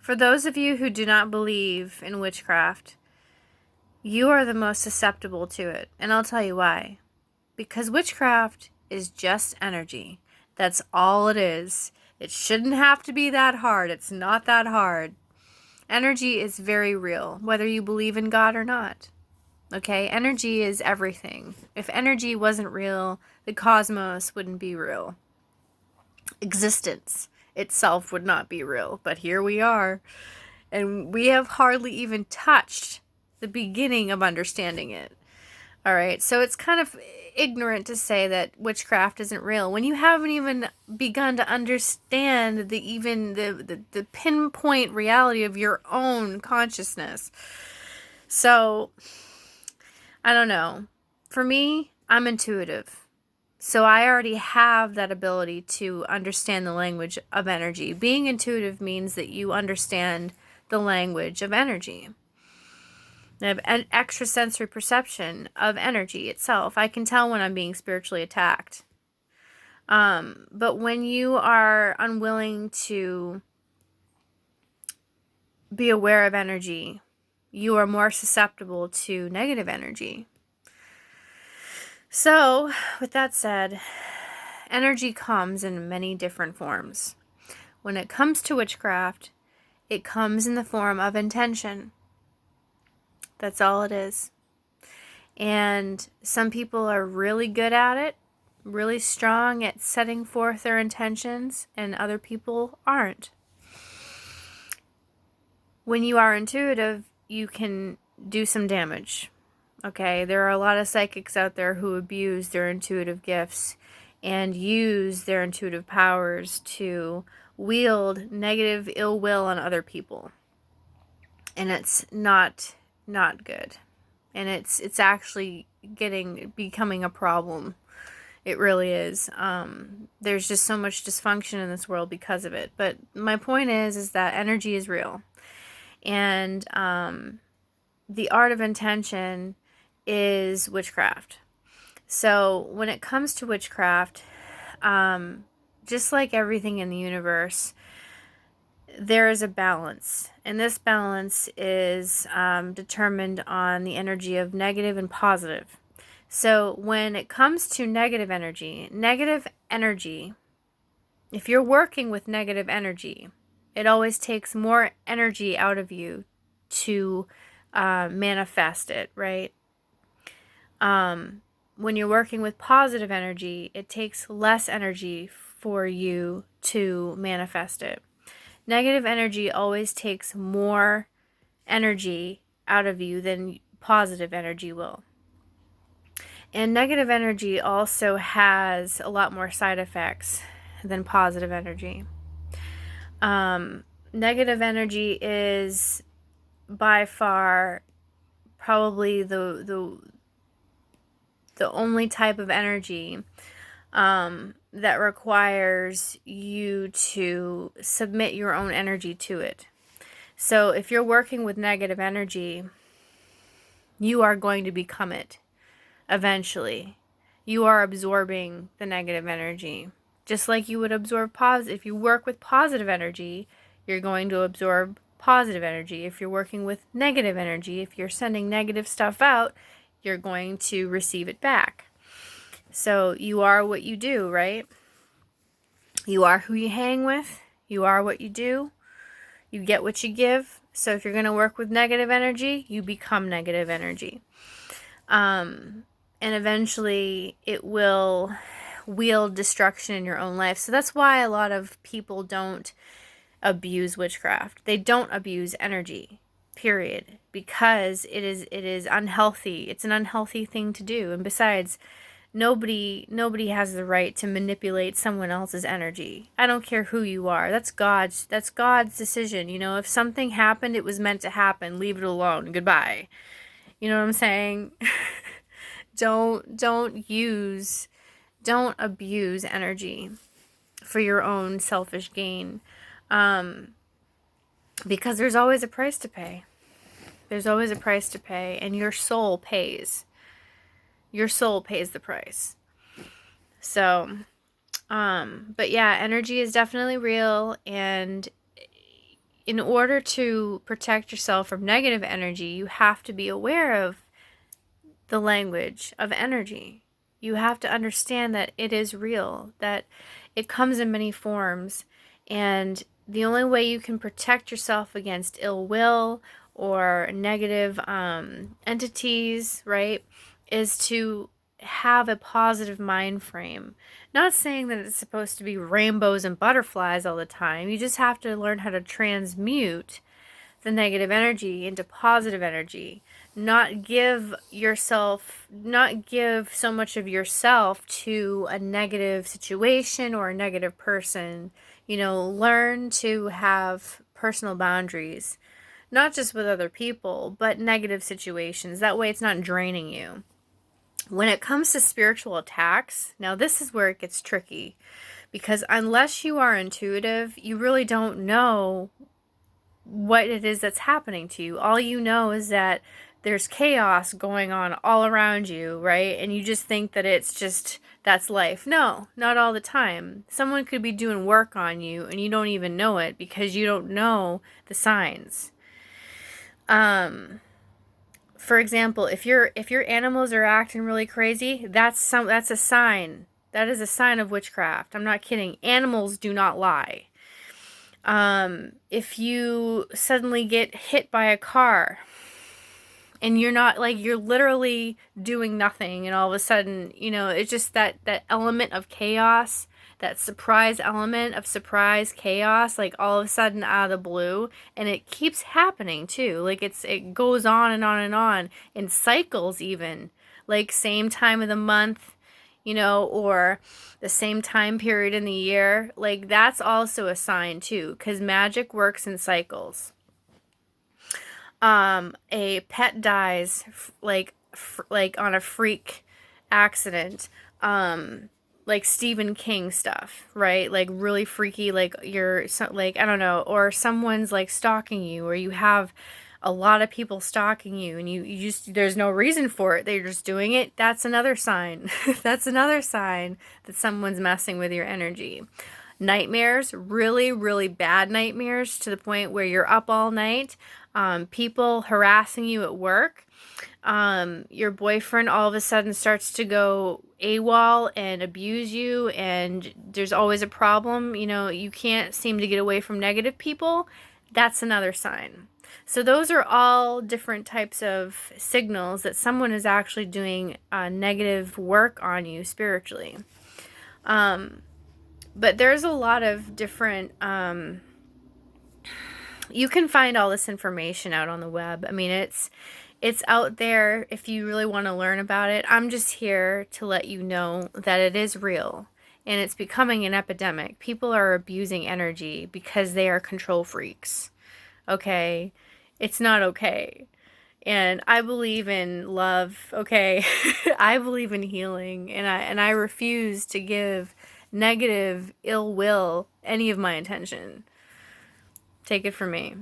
For those of you who do not believe in witchcraft, you are the most susceptible to it. And I'll tell you why. Because witchcraft is just energy. That's all it is. It shouldn't have to be that hard. It's not that hard. Energy is very real, whether you believe in God or not. Okay? Energy is everything. If energy wasn't real, the cosmos wouldn't be real. Existence itself would not be real. But here we are. And we have hardly even touched the beginning of understanding it. All right, so it's kind of ignorant to say that witchcraft isn't real when you haven't even begun to understand the pinpoint reality of your own consciousness. So, I don't know. For me, I'm intuitive. So I already have that ability to understand the language of energy. Being intuitive means that you understand the language of energy. I have an extrasensory perception of energy itself. I can tell when I'm being spiritually attacked. But when you are unwilling to be aware of energy, you are more susceptible to negative energy. So, with that said, energy comes in many different forms. When it comes to witchcraft, it comes in the form of intention. That's all it is. And some people are really good at it, really strong at setting forth their intentions, and other people aren't. When you are intuitive, you can do some damage. Okay, there are a lot of psychics out there who abuse their intuitive gifts and use their intuitive powers to wield negative ill will on other people. And it's not good. And it's actually becoming a problem. It really is. There's just so much dysfunction in this world because of it. But my point is that energy is real. And the art of intention is witchcraft. So when it comes to witchcraft, just like everything in the universe, there is a balance, and this balance is determined on the energy of negative and positive. So when it comes to negative energy, if you're working with negative energy, it always takes more energy out of you to manifest it, right? When you're working with positive energy, it takes less energy for you to manifest it. Negative energy always takes more energy out of you than positive energy will. And negative energy also has a lot more side effects than positive energy. Negative energy is by far probably the only type of energy that requires you to submit your own energy to it. So if you're working with negative energy, you are going to become it eventually. You are absorbing the negative energy. Just like you would absorb positive. If you work with positive energy, you're going to absorb positive energy. If you're working with negative energy, if you're sending negative stuff out, you're going to receive it back. So you are what you do, right? You are who you hang with. You are what you do. You get what you give. So if you're going to work with negative energy, you become negative energy. And eventually it will wield destruction in your own life. So that's why a lot of people don't abuse witchcraft. They don't abuse energy, period, because it is unhealthy. It's an unhealthy thing to do. And besides, nobody has the right to manipulate someone else's energy. I don't care who you are. That's God's decision. You know, if something happened, it was meant to happen. Leave it alone. Goodbye. You know what I'm saying? Don't abuse energy for your own selfish gain. Because there's always a price to pay. There's always a price to pay, and your soul pays. Your soul pays the price. So, but yeah, energy is definitely real, and in order to protect yourself from negative energy, you have to be aware of the language of energy. You have to understand that it is real, that it comes in many forms, and the only way you can protect yourself against ill will or negative entities, right, is to have a positive mind frame. Not saying that it's supposed to be rainbows and butterflies all the time. You just have to learn how to transmute the negative energy into positive energy. Not give so much of yourself to a negative situation or a negative person. Learn to have personal boundaries, not just with other people, but negative situations. That way it's not draining you. When it comes to spiritual attacks, now this is where it gets tricky, because unless you are intuitive, you really don't know what it is that's happening to you. All you know is that there's chaos going on all around you, right? And you just think that that's life. No, not all the time. Someone could be doing work on you and you don't even know it because you don't know the signs. For example, if your animals are acting really crazy, that's a sign. That is a sign of witchcraft. I'm not kidding. Animals do not lie. If you suddenly get hit by a car and you're literally doing nothing, and all of a sudden, it's just that element of chaos, that surprise element of surprise chaos, like all of a sudden out of the blue, and it keeps happening too. Like it goes on and on and on in cycles, even like same time of the month, or the same time period in the year. Like that's also a sign too, because magic works in cycles. A pet dies like on a freak accident, like Stephen King stuff, right? Like really freaky, like I don't know, or someone's like stalking you, or you have a lot of people stalking you and you just, there's no reason for it, they're just doing it. That's another sign. That's another sign that someone's messing with your energy. Nightmares, really, really bad nightmares to the point where you're up all night. People harassing you at work. Your boyfriend all of a sudden starts to go AWOL and abuse you, and there's always a problem. You can't seem to get away from negative people. That's another sign. So those are all different types of signals that someone is actually doing negative work on you spiritually. But there's a lot of different, you can find all this information out on the web. I mean, it's out there if you really want to learn about it. I'm just here to let you know that it is real and it's becoming an epidemic. People are abusing energy because they are control freaks. Okay? It's not okay. And I believe in love, okay? I believe in healing, and I refuse to give negative ill will any of my attention. Take it from me.